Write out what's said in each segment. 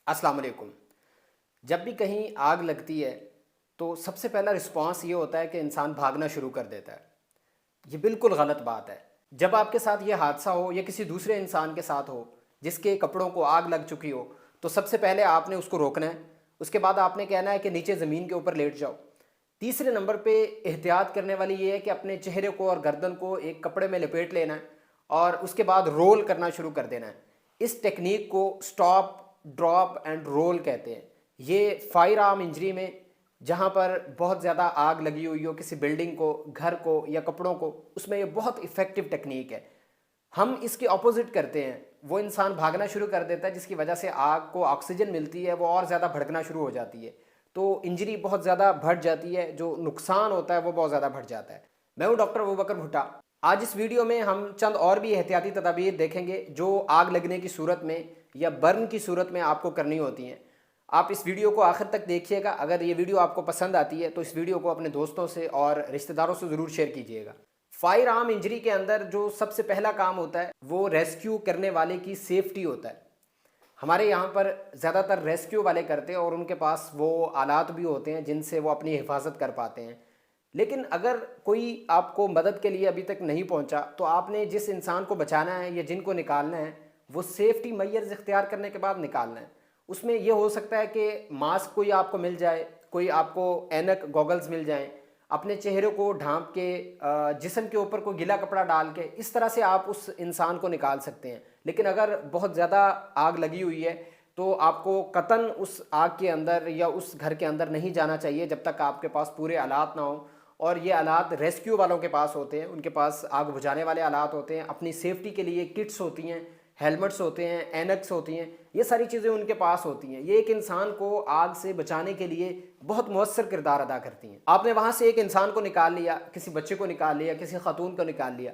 अस्सलाम वालेकुम। जब भी कहीं आग लगती है तो सबसे पहला रिस्पांस ये होता है कि इंसान भागना शुरू कर देता है। ये बिल्कुल गलत बात है। जब आपके साथ ये हादसा हो या किसी दूसरे इंसान के साथ हो जिसके कपड़ों को आग लग चुकी हो, तो सबसे पहले आपने उसको रोकना है। उसके बाद आपने कहना है कि नीचे ज़मीन के ऊपर लेट जाओ। तीसरे नंबर पे एहतियात करने वाली ये है कि अपने चेहरे को और गर्दन को एक कपड़े में लपेट लेना है और उसके बाद रोल करना शुरू कर देना है। इस टेक्निक को स्टॉप ड्रॉप एंड रोल कहते हैं। ये फायर आर्म इंजरी में जहाँ पर बहुत ज़्यादा आग लगी हुई हो किसी बिल्डिंग को, घर को या कपड़ों को, उसमें ये बहुत इफ़ेक्टिव टेक्निक है। हम इसके ऑपोजिट करते हैं। वो इंसान भागना शुरू कर देता है जिसकी वजह से आग को ऑक्सीजन मिलती है, वो और ज़्यादा भड़कना शुरू हो जाती है, तो इंजरी बहुत ज़्यादा बढ़ जाती है, जो नुकसान होता है वो बहुत ज़्यादा बढ़ जाता है। मैं हूँ डॉक्टर अबू बकर भुट्टा। आज इस वीडियो में हम चंद और भी एहतियाती तदाबीर देखेंगे जो आग लगने की सूरत में या बर्न की सूरत में आपको करनी होती हैं। आप इस वीडियो को आखिर तक देखिएगा। अगर ये वीडियो आपको पसंद आती है तो इस वीडियो को अपने दोस्तों से और रिश्तेदारों से ज़रूर शेयर कीजिएगा। फायर आर्म इंजरी के अंदर जो सबसे पहला काम होता है वो रेस्क्यू करने वाले की सेफ्टी होता है। हमारे यहाँ पर ज़्यादातर रेस्क्यू वाले करते हैं और उनके पास वो आलात भी होते हैं जिनसे वो अपनी हिफाजत कर पाते हैं। लेकिन अगर कोई आपको मदद के लिए अभी तक नहीं पहुँचा तो आपने जिस इंसान को बचाना है या जिनको निकालना है वो सेफ्टी मेजर्स इख्तियार करने के बाद निकालना है। उसमें ये हो सकता है कि मास्क कोई आपको मिल जाए, कोई आपको ऐनक गॉगल्स मिल जाएं, अपने चेहरे को ढांप के जिस्म के ऊपर कोई गीला कपड़ा डाल के इस तरह से आप उस इंसान को निकाल सकते हैं। लेकिन अगर बहुत ज़्यादा आग लगी हुई है तो आपको कतन उस आग के अंदर या उस घर के अंदर नहीं जाना चाहिए जब तक आपके पास पूरे आलात ना हो। और ये आलात रेस्क्यू वालों के पास होते हैं, उनके पास आग बुझाने वाले आलात होते हैं, अपनी सेफ्टी के लिए किट्स होती हैं, हेलमेट्स होते हैं, एनक्स होती हैं, ये सारी चीज़ें उनके पास होती हैं। ये एक इंसान को आग से बचाने के लिए बहुत मौसर किरदार अदा करती हैं। आपने वहाँ से एक इंसान को निकाल लिया, किसी बच्चे को निकाल लिया, किसी खातून को निकाल लिया।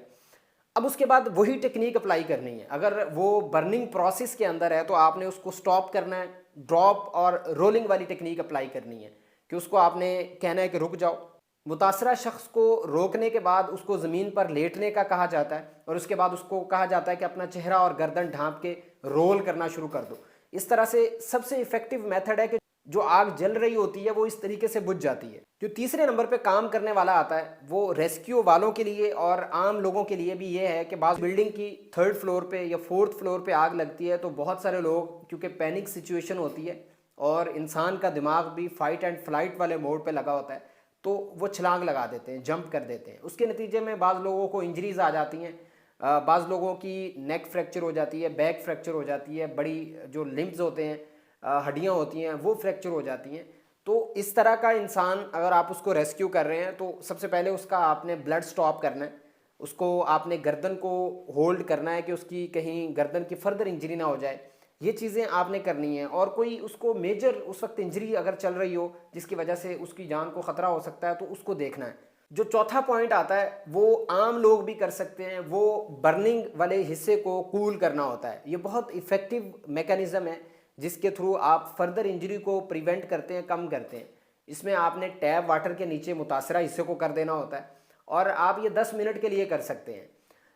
अब उसके बाद वही टेक्निक अप्लाई करनी है। अगर वो बर्निंग प्रोसेस के अंदर है तो आपने उसको स्टॉप करना है, ड्रॉप और रोलिंग वाली टेक्निक अप्लाई करनी है कि उसको आपने कहना है कि रुक जाओ। मुतासरा शख्स को रोकने के बाद उसको ज़मीन पर लेटने का कहा जाता है और उसके बाद उसको कहा जाता है कि अपना चेहरा और गर्दन ढांप के रोल करना शुरू कर दो। इस तरह से सबसे इफ़ेक्टिव मेथड है कि जो आग जल रही होती है वो इस तरीके से बुझ जाती है। जो तीसरे नंबर पे काम करने वाला आता है वो रेस्क्यू वालों के लिए और आम लोगों के लिए भी ये है कि बाज़ बिल्डिंग की थर्ड फ्लोर पे या फोर्थ फ्लोर पे आग लगती है तो बहुत सारे लोग, क्योंकि पैनिक सिचुएशन होती है और इंसान का दिमाग भी फाइट एंड फ्लाइट वाले मोड पे लगा होता है, तो वो छलांग लगा देते हैं, जंप कर देते हैं। उसके नतीजे में बाज़ लोगों को इंजरीज आ जाती हैं, बाज़ लोगों की नेक फ्रैक्चर हो जाती है, बैक फ्रैक्चर हो जाती है, बड़ी जो लिम्ब्स होते हैं, हड्डियाँ होती हैं, वो फ्रैक्चर हो जाती हैं। तो इस तरह का इंसान अगर आप उसको रेस्क्यू कर रहे हैं तो सबसे पहले उसका आपने ब्लड स्टॉप करना है। उसको आपने गर्दन को होल्ड करना है कि उसकी कहीं गर्दन की फर्दर इंजरी ना हो जाए। ये चीज़ें आपने करनी है। और कोई उसको मेजर उस वक्त इंजरी अगर चल रही हो जिसकी वजह से उसकी जान को ख़तरा हो सकता है तो उसको देखना है। जो चौथा पॉइंट आता है वो आम लोग भी कर सकते हैं, वो बर्निंग वाले हिस्से को कूल करना होता है। ये बहुत इफ़ेक्टिव मैकेनिज़्म है जिसके थ्रू आप फर्दर इंजरी को प्रिवेंट करते हैं, कम करते हैं। इसमें आपने टैप वाटर के नीचे मुतासरा हिस्से को कर देना होता है और आप ये 10 मिनट के लिए कर सकते हैं।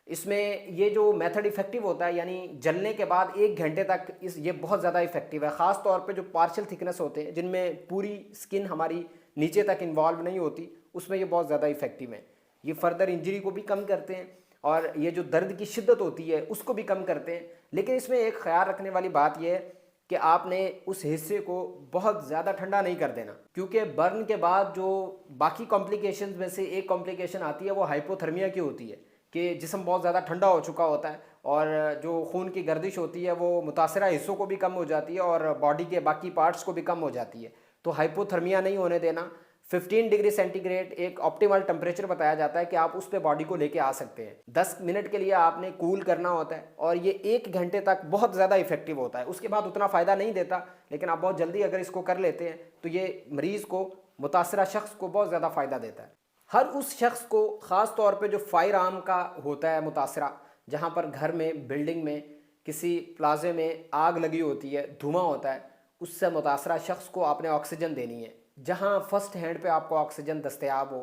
इसमें ये जो मेथड इफेक्टिव होता है, यानी जलने के बाद 1 घंटे तक ये बहुत ज़्यादा इफेक्टिव है। ख़ास तौर पे जो पार्शियल थिकनेस होते हैं जिनमें पूरी स्किन हमारी नीचे तक इन्वॉल्व नहीं होती, उसमें ये बहुत ज़्यादा इफेक्टिव है। ये फर्दर इंजरी को भी कम करते हैं और ये जो दर्द की शिद्दत होती है उसको भी कम करते हैं। लेकिन इसमें एक ख्याल रखने वाली बात यह है कि आपने उस हिस्से को बहुत ज़्यादा ठंडा नहीं कर देना, क्योंकि बर्न के बाद जो बाकी कॉम्प्लिकेशंस में से एक कॉम्प्लिकेशन आती है वो हाइपोथर्मिया की होती है कि जिस्म बहुत ज़्यादा ठंडा हो चुका होता है और जो खून की गर्दिश होती है वो मुतासरा हिस्सों को भी कम हो जाती है और बॉडी के बाकी पार्ट्स को भी कम हो जाती है। तो हाइपोथर्मिया नहीं होने देना। 15 डिग्री सेंटीग्रेड एक ऑप्टिमल टेम्परेचर बताया जाता है कि आप उस पर बॉडी को लेके आ सकते हैं। 10 मिनट के लिए आपने कूल करना होता है और ये 1 घंटे तक बहुत ज़्यादा इफेक्टिव होता है। उसके बाद उतना फ़ायदा नहीं देता, लेकिन आप बहुत जल्दी अगर इसको कर लेते हैं तो ये मरीज़ को, मुतासरा शख्स को बहुत ज़्यादा फ़ायदा देता है। हर उस शख्स को, ख़ास तौर पे जो फायर आर्म का होता है मुतासरा, जहाँ पर घर में, बिल्डिंग में, किसी प्लाजे में आग लगी होती है, धुआं होता है, उससे मुतासरा शख्स को आपने ऑक्सीजन देनी है। जहाँ फर्स्ट हैंड पे आपको ऑक्सीजन दस्तयाब हो,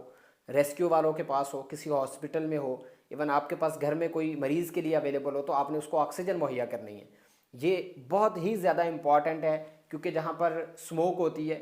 रेस्क्यू वालों के पास हो, किसी हॉस्पिटल में हो, इवन आपके पास घर में कोई मरीज़ के लिए अवेलेबल हो, तो आपने उसको ऑक्सीजन मुहैया करनी है। ये बहुत ही ज़्यादा इम्पॉर्टेंट है کیونکہ جہاں پر سموک ہوتی ہے،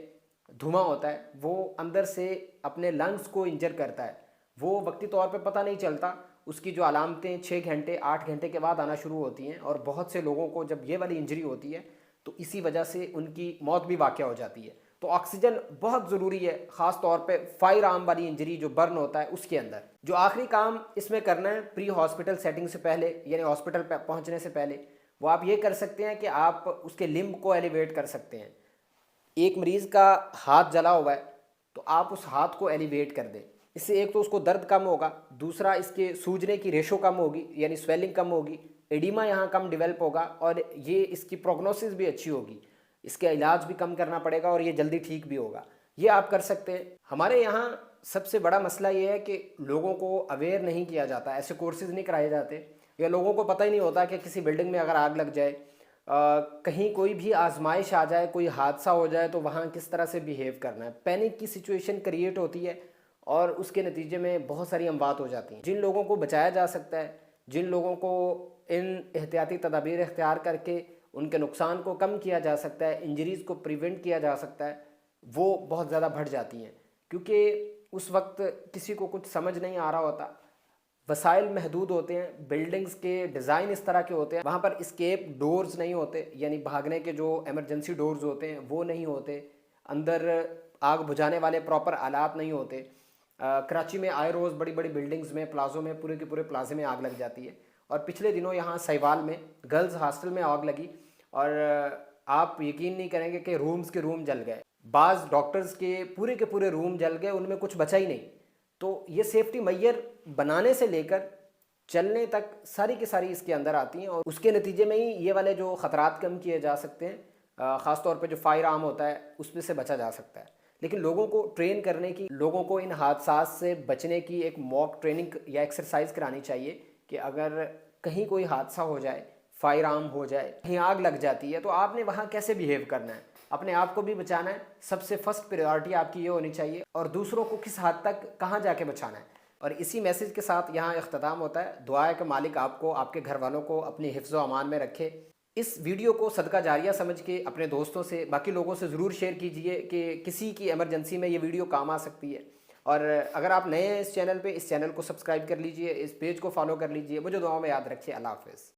دھواں ہوتا ہے، وہ اندر سے اپنے لنگز کو انجر کرتا ہے، وہ وقتی طور پہ پتہ نہیں چلتا، اس کی جو علامتیں 6 گھنٹے 8 گھنٹے کے بعد آنا شروع ہوتی ہیں، اور بہت سے لوگوں کو جب یہ والی انجری ہوتی ہے تو اسی وجہ سے ان کی موت بھی واقع ہو جاتی ہے۔ تو آکسیجن بہت ضروری ہے، خاص طور پہ فائر آرم والی انجری جو برن ہوتا ہے اس کے اندر۔ جو آخری کام اس میں کرنا ہے پری ہاسپٹل سیٹنگ سے پہلے، یعنی ہاسپٹل پہ پہنچنے سے پہلے، وہ آپ یہ کر سکتے ہیں کہ آپ اس کے لمب کو ایلیویٹ کر سکتے ہیں۔ ایک مریض کا ہاتھ جلا ہوا ہے تو آپ اس ہاتھ کو ایلیویٹ کر دیں، اس سے ایک تو اس کو درد کم ہوگا، دوسرا اس کے سوجنے کی ریشو کم ہوگی، یعنی سویلنگ کم ہوگی، ایڈیما یہاں کم ڈیولپ ہوگا، اور یہ اس کی پروگنوسس بھی اچھی ہوگی، اس کے علاج بھی کم کرنا پڑے گا اور یہ جلدی ٹھیک بھی ہوگا۔ یہ آپ کر سکتے ہیں۔ ہمارے یہاں سب سے بڑا مسئلہ یہ ہے کہ لوگوں کو اویئر نہیں کیا جاتا، ایسے کورسز نہیں کرائے جاتے، یا لوگوں کو پتہ ہی نہیں ہوتا کہ کسی بلڈنگ میں اگر آگ لگ جائے، کہیں کوئی بھی آزمائش آ جائے، کوئی حادثہ ہو جائے تو وہاں کس طرح سے بیہیو کرنا ہے۔ پینک کی سچویشن کریٹ ہوتی ہے اور اس کے نتیجے میں بہت ساری اموات ہو جاتی ہیں۔ جن لوگوں کو بچایا جا سکتا ہے، جن لوگوں کو ان احتیاطی تدابیر اختیار کر کے ان کے نقصان کو کم کیا جا سکتا ہے، انجریز کو پریونٹ کیا جا سکتا ہے، وہ بہت زیادہ بڑھ جاتی ہیں، کیونکہ اس وقت کسی کو کچھ سمجھ نہیں آ رہا ہوتا، وسائل محدود ہوتے ہیں، بلڈنگز کے ڈیزائن اس طرح کے ہوتے ہیں، وہاں پر اسکیپ ڈورز نہیں ہوتے، یعنی بھاگنے کے جو ایمرجنسی ڈورز ہوتے ہیں وہ نہیں ہوتے، اندر آگ بجھانے والے پراپر آلات نہیں ہوتے۔ کراچی میں آئے روز بڑی بڑی بلڈنگز میں، پلازوں میں، پورے کے پورے پلازے میں آگ لگ جاتی ہے، اور پچھلے دنوں یہاں سہیوال میں گرلز ہاسٹل میں آگ لگی، اور آپ یقین نہیں کریں گے کہ رومز کے روم جل گئے، بعض ڈاکٹرز کے پورے روم جل گئے، ان میں کچھ بچا ہی نہیں۔ تو یہ سیفٹی معیار بنانے سے لے کر چلنے تک ساری کی ساری اس کے اندر آتی ہیں، اور اس کے نتیجے میں ہی یہ والے جو خطرات کم کیے جا سکتے ہیں، خاص طور پہ جو فائر آرم ہوتا ہے اس میں سے بچا جا سکتا ہے۔ لیکن لوگوں کو ٹرین کرنے کی، لوگوں کو ان حادثات سے بچنے کی ایک موک ٹریننگ یا ایکسرسائز کرانی چاہیے کہ اگر کہیں کوئی حادثہ ہو جائے، فائر آرم ہو جائے، کہیں آگ لگ جاتی ہے، تو آپ نے وہاں کیسے بیہیو کرنا ہے، اپنے آپ کو بھی بچانا ہے، سب سے فرسٹ پریورٹی آپ کی یہ ہونی چاہیے، اور دوسروں کو کس حد تک کہاں جا کے بچانا ہے۔ اور اسی میسج کے ساتھ یہاں اختتام ہوتا ہے۔ دعا ہے کہ مالک آپ کو، آپ کے گھر والوں کو اپنی حفظ و امان میں رکھے۔ اس ویڈیو کو صدقہ جاریہ سمجھ کے اپنے دوستوں سے، باقی لوگوں سے ضرور شیئر کیجئے کہ کسی کی ایمرجنسی میں یہ ویڈیو کام آ سکتی ہے۔ اور اگر آپ نئے ہیں اس چینل پہ، اس چینل کو سبسکرائب کر لیجئے، اس پیج کو فالو کر لیجئے۔ مجھے دعاؤں میں یاد رکھیے۔ اللہ حافظ۔